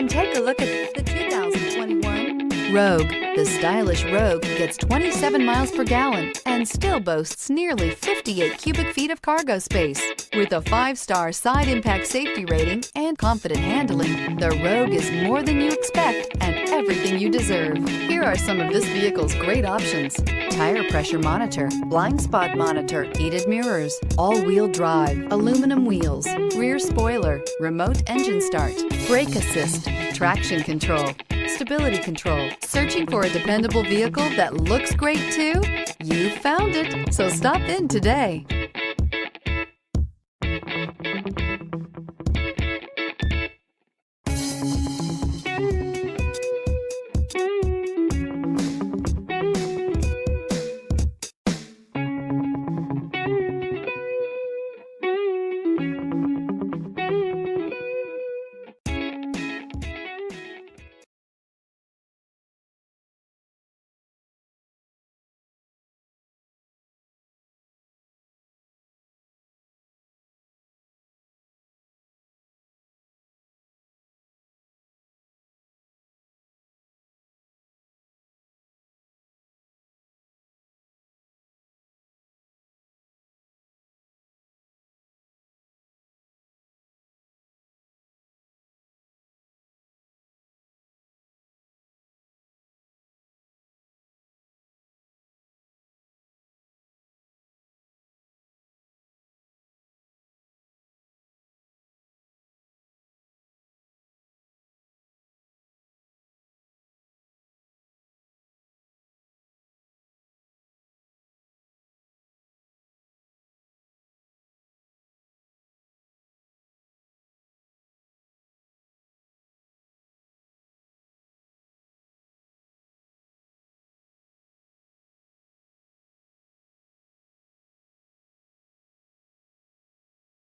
and take a look at the 2021 Rogue. The stylish Rogue gets 27 miles per gallon and still boasts nearly 58 cubic feet of cargo space. With a 5-star side impact safety rating and confident handling, the Rogue is more than you expect and everything you deserve. Here are some of this vehicle's great options: tire pressure monitor, blind spot monitor, heated mirrors, all-wheel drive, aluminum wheels, rear spoiler, remote engine start, brake assist, traction control, stability control. Searching for a dependable vehicle that looks great too? You found it, so stop in today.